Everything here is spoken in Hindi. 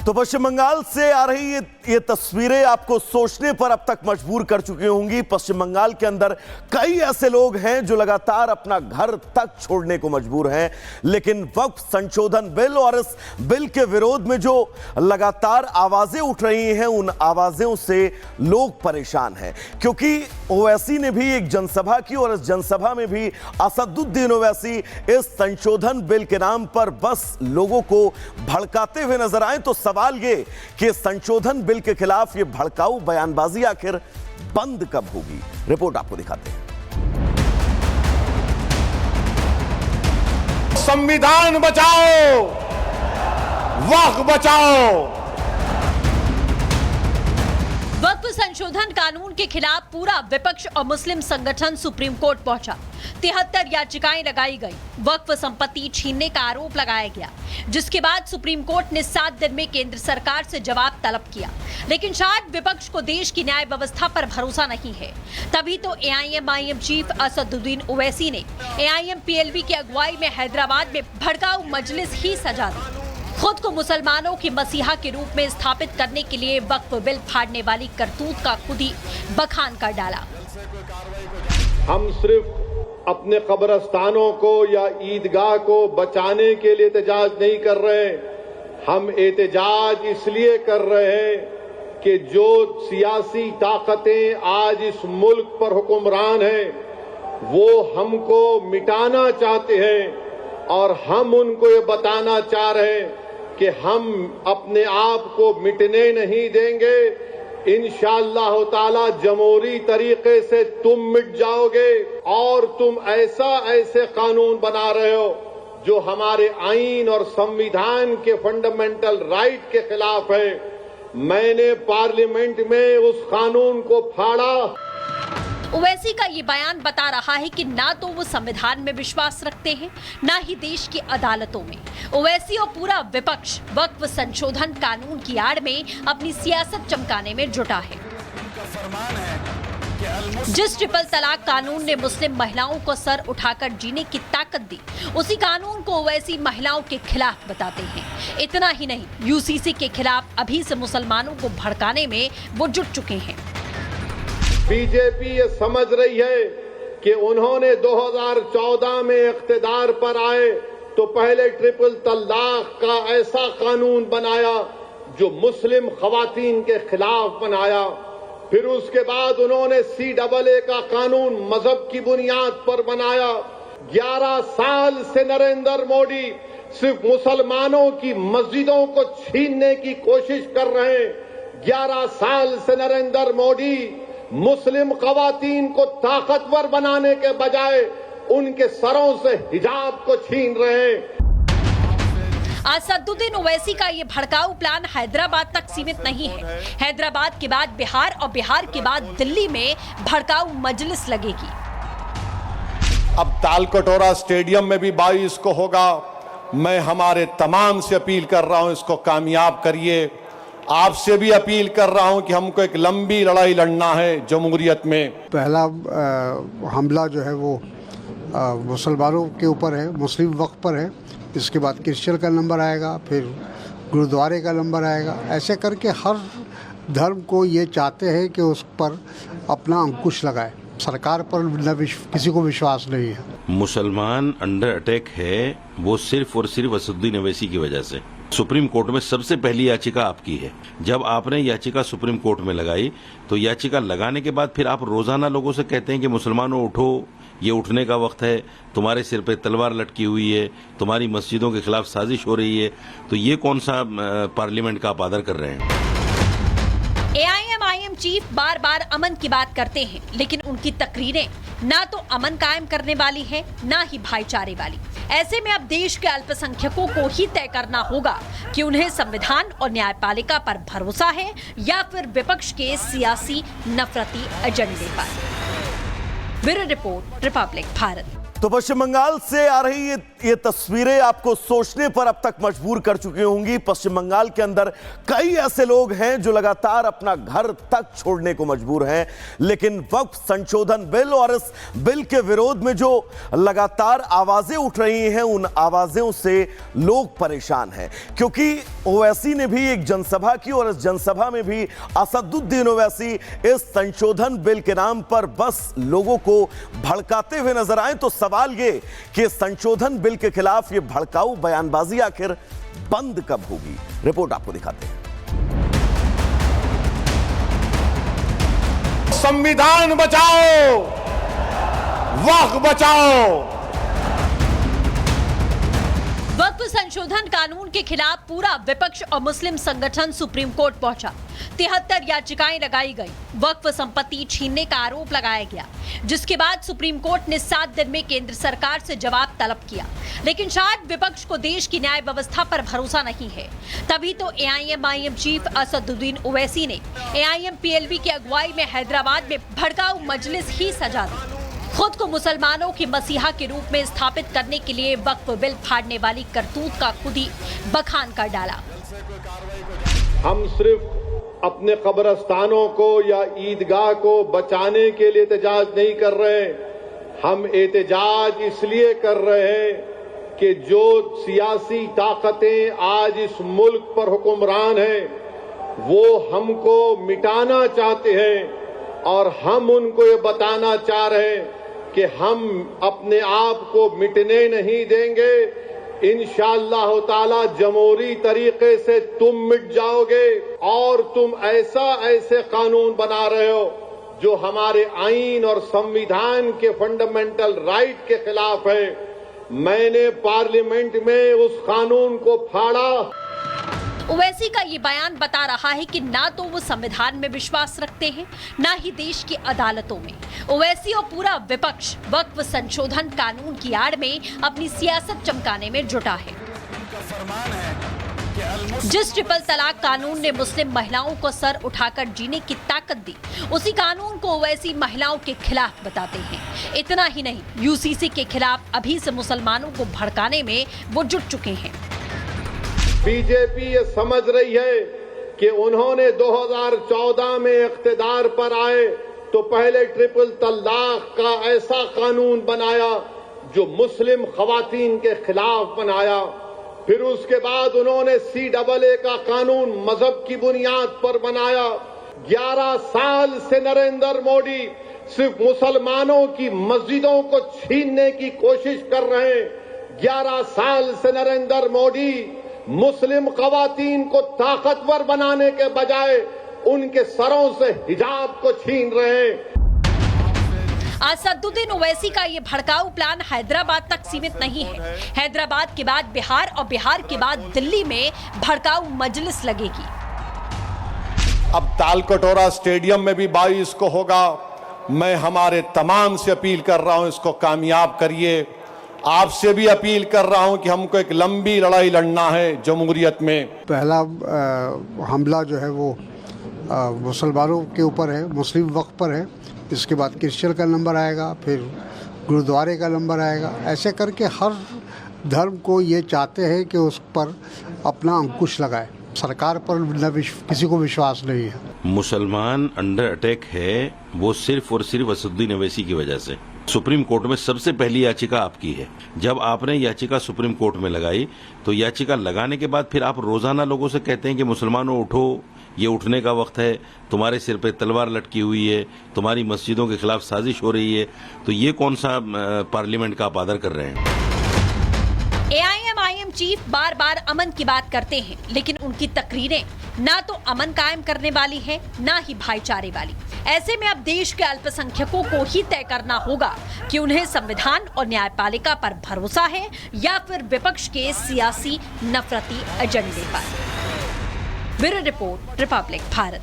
तो पश्चिम बंगाल से आ रही ये तस्वीरें आपको सोचने पर अब तक मजबूर कर चुकी होंगी। पश्चिम बंगाल के अंदर कई ऐसे लोग हैं जो लगातार अपना घर तक छोड़ने को मजबूर हैं, लेकिन वक्फ संशोधन बिल और इस बिल के विरोध में जो लगातार आवाजें उठ रही हैं, उन आवाजों से लोग परेशान हैं। क्योंकि ओवैसी ने भी एक जनसभा की और इस जनसभा में भी असदुद्दीन ओवैसी इस संशोधन बिल के नाम पर बस लोगों को भड़काते हुए नजर आए। तो सवाल ये कि संशोधन बिल के खिलाफ ये भड़काऊ बयानबाजी आखिर बंद कब होगी? रिपोर्ट आपको दिखाते हैं। संविधान बचाओ, वक्फ बचाओ। वक्फ संशोधन कानून के खिलाफ पूरा विपक्ष और मुस्लिम संगठन सुप्रीम कोर्ट पहुंचा। 73 याचिकाएं लगाई गई, वक्फ संपत्ति छीनने का आरोप लगाया गया, जिसके बाद सुप्रीम कोर्ट ने 7 दिन में केंद्र सरकार से जवाब तलब किया। लेकिन शायद विपक्ष को देश की न्याय व्यवस्था पर भरोसा नहीं है, तभी तो एआईएम चीफ असदुद्दीन ओवैसी ने एआईएम पीएलवी की अगुवाई में हैदराबाद में भड़काऊ मजलिस ही सजा दी। खुद को मुसलमानों की मसीहा के रूप में स्थापित करने के लिए वक्फ बिल फाड़ने वाली करतूत का खुद ही बखान कर डाला। हम सिर्फ अपने कब्रिस्तानों को या ईदगाह को बचाने के लिए एहतजाज नहीं कर रहे, हम एहतजाज इसलिए कर रहे हैं कि जो सियासी ताकतें आज इस मुल्क पर हुक्मरान हैं, वो हमको मिटाना चाहते हैं और हम उनको ये बताना चाह रहे हैं कि हम अपने आप को मिटने नहीं देंगे। इंशाअल्लाह ताला जमहूरी तरीके से तुम मिट जाओगे और तुम ऐसे कानून बना रहे हो जो हमारे आईन और संविधान के फंडामेंटल राइट के खिलाफ है। मैंने पार्लियामेंट में उस कानून को फाड़ा। ओवैसी का ये बयान बता रहा है कि ना तो वो संविधान में विश्वास रखते हैं, ना ही देश की अदालतों में। ओवैसी और पूरा विपक्ष वक्फ संशोधन कानून की आड़ में अपनी सियासत चमकाने में जुटा है। जिस ट्रिपल तलाक कानून ने मुस्लिम महिलाओं को सर उठाकर जीने की ताकत दी, उसी कानून को ओवैसी महिलाओं के खिलाफ बताते हैं। इतना ही नहीं, यूसीसी के खिलाफ अभी से मुसलमानों को भड़काने में वो जुट चुके हैं। बीजेपी ये समझ रही है कि उन्होंने 2014 में इख्तिदार पर आए तो पहले ट्रिपल तलाक का ऐसा कानून बनाया जो मुस्लिम खवातीन के खिलाफ बनाया। फिर उसके बाद उन्होंने CAA का कानून मजहब की बुनियाद पर बनाया। 11 साल से नरेंद्र मोदी सिर्फ मुसलमानों की मस्जिदों को छीनने की कोशिश कर रहे हैं। 11 साल से नरेंद्र मोदी मुस्लिम खवातीन को ताकतवर बनाने के बजाय उनके सरों से हिजाब को छीन रहे हैं। असदुद्दीन ओवैसी का ये भड़काऊ प्लान हैदराबाद तक सीमित नहीं है। हैदराबाद के बाद बिहार और बिहार के बाद दिल्ली में भड़काऊ मजलिस लगेगी। अब तालकटोरा स्टेडियम में भी 22 को होगा। मैं हमारे तमाम से अपील कर रहा हूं, इसको कामयाब करिए। आपसे भी अपील कर रहा हूं कि हमको एक लंबी लड़ाई लड़ना है जमहूरियत में। पहला हमला जो है वो मुसलमानों के ऊपर है, मुस्लिम वक्फ पर है। इसके बाद क्रिश्चियन का नंबर आएगा, फिर गुरुद्वारे का नंबर आएगा। ऐसे करके हर धर्म को ये चाहते हैं कि उस पर अपना अंकुश लगाए। सरकार पर किसी को विश्वास नहीं है। मुसलमान अंडर अटैक है वो सिर्फ और सिर्फ असदुद्दीन ओवैसी की वजह से। सुप्रीम कोर्ट में सबसे पहली याचिका आपकी है। जब आपने याचिका सुप्रीम कोर्ट में लगाई तो याचिका लगाने के बाद फिर आप रोजाना लोगों से कहते हैं कि मुसलमानों उठो, ये उठने का वक्त है, तुम्हारे सिर पे तलवार लटकी हुई है, तुम्हारी मस्जिदों के खिलाफ साजिश हो रही है। तो ये कौन सा पार्लियामेंट का आप आदर कर रहे हैं? एआईएम चीफ बार बार अमन की बात करते हैं, लेकिन उनकी तकरीरें ना तो अमन कायम करने वाली है, ना ही भाईचारे वाली। ऐसे में अब देश के अल्पसंख्यकों को ही तय करना होगा कि उन्हें संविधान और न्यायपालिका पर भरोसा है या फिर विपक्ष के सियासी नफरती एजेंडे पर। Bureau report, Republic Bharat. तो पश्चिम बंगाल से आ रही ये तस्वीरें आपको सोचने पर अब तक मजबूर कर चुकी होंगी। पश्चिम बंगाल के अंदर कई ऐसे लोग हैं जो लगातार अपना घर तक छोड़ने को मजबूर हैं, लेकिन वक्फ संशोधन बिल और इस बिल के विरोध में जो लगातार आवाजें उठ रही हैं, उन आवाजों से लोग परेशान हैं, क्योंकि ओवैसी ने भी एक जनसभा की और इस जनसभा में भी असदुद्दीन ओवैसी इस संशोधन बिल के नाम पर बस लोगों को भड़काते हुए नजर आए। तो सवाल ये कि संशोधन बिल के खिलाफ ये भड़काऊ बयानबाजी आखिर बंद कब होगी? रिपोर्ट आपको दिखाते हैं। संविधान बचाओ, वक्फ बचाओ। वक्फ संशोधन कानून के खिलाफ पूरा विपक्ष और मुस्लिम संगठन सुप्रीम कोर्ट पहुंचा। 73 याचिकाएं लगाई गई, वक्फ संपत्ति छीनने का आरोप लगाया गया, जिसके बाद सुप्रीम कोर्ट ने 7 दिन में केंद्र सरकार से जवाब तलब किया। लेकिन शायद विपक्ष को देश की न्याय व्यवस्था पर भरोसा नहीं है, तभी तो एआईएम चीफ असदुद्दीन ओवैसी ने एआईएम-पीएलवी की अगुवाई में हैदराबाद में भड़काऊ मजलिस ही सजा दी। खुद को मुसलमानों के मसीहा के रूप में स्थापित करने के लिए वक्फ बिल फाड़ने वाली करतूत का खुद ही बखान कर डाला। हम सिर्फ अपने कब्रिस्तानों को या ईदगाह को बचाने के लिए एहतजाज नहीं कर रहे हैं। हम एहतजाज इसलिए कर रहे हैं कि जो सियासी ताकतें आज इस मुल्क पर हुक्मरान हैं, वो हमको मिटाना चाहते हैं और हम उनको ये बताना चाह रहे हैं कि हम अपने आप को मिटने नहीं देंगे। इंशाअल्लाह ताला जमहूरी तरीके से तुम मिट जाओगे और तुम ऐसे कानून बना रहे हो जो हमारे आईन और संविधान के फंडामेंटल राइट के खिलाफ है। मैंने पार्लियामेंट में उस कानून को फाड़ा। ओवैसी का ये बयान बता रहा है कि ना तो वो संविधान में विश्वास रखते हैं, ना ही देश की अदालतों में। ओवैसी और पूरा विपक्ष वक्फ संशोधन कानून की आड़ में अपनी सियासत चमकाने में जुटा है। जिस ट्रिपल तलाक कानून ने मुस्लिम महिलाओं को सर उठाकर जीने की ताकत दी, उसी कानून को ओवैसी महिलाओं के खिलाफ बताते हैं। इतना ही नहीं, यूसीसी के खिलाफ अभी से मुसलमानों को भड़काने में वो जुट चुके हैं। बीजेपी ये समझ रही है कि उन्होंने 2014 में इख्तिदार पर आए तो पहले ट्रिपल तलाक का ऐसा कानून बनाया जो मुस्लिम खवातीन के खिलाफ बनाया। फिर उसके बाद उन्होंने CAA का कानून मजहब की बुनियाद पर बनाया। 11 साल से नरेंद्र मोदी सिर्फ मुसलमानों की मस्जिदों को छीनने की कोशिश कर रहे हैं। 11 साल से नरेंद्र मोदी मुस्लिम खवातीन को ताकतवर बनाने के बजाय उनके सरों से हिजाब को छीन रहे हैं। असदुद्दीन ओवैसी का ये भड़काऊ प्लान हैदराबाद तक सीमित नहीं है। हैदराबाद के बाद बिहार और बिहार के बाद दिल्ली में भड़काऊ मजलिस लगेगी। अब तालकटोरा स्टेडियम में भी 22 को होगा। मैं हमारे तमाम से अपील कर रहा हूं, इसको कामयाब करिए। आपसे भी अपील कर रहा हूं कि हमको एक लंबी लड़ाई लड़ना है जमहूरियत में। पहला हमला जो है वो मुसलमानों के ऊपर है, मुस्लिम वक्फ पर है। इसके बाद क्रिश्चियन का नंबर आएगा, फिर गुरुद्वारे का नंबर आएगा। ऐसे करके हर धर्म को ये चाहते हैं कि उस पर अपना अंकुश लगाए। सरकार पर किसी को विश्वास नहीं है। मुसलमान अंडर अटैक है वो सिर्फ और सिर्फ असदुद्दीन ओवैसी की वजह से। सुप्रीम कोर्ट में सबसे पहली याचिका आपकी है। जब आपने याचिका सुप्रीम कोर्ट में लगाई तो याचिका लगाने के बाद फिर आप रोजाना लोगों से कहते हैं कि मुसलमानों उठो, ये उठने का वक्त है, तुम्हारे सिर पे तलवार लटकी हुई है, तुम्हारी मस्जिदों के खिलाफ साजिश हो रही है। तो ये कौन सा पार्लियामेंट का आप आदर कर रहे हैं? एआईएम चीफ बार बार अमन की बात करते हैं, लेकिन उनकी तकरीरें ना तो अमन कायम करने वाली है, ना ही भाईचारे वाली। ऐसे में अब देश के अल्पसंख्यकों को ही तय करना होगा कि उन्हें संविधान और न्यायपालिका पर भरोसा है या फिर विपक्ष के सियासी नफरती एजेंडे पर। Bureau report, Republic Bharat.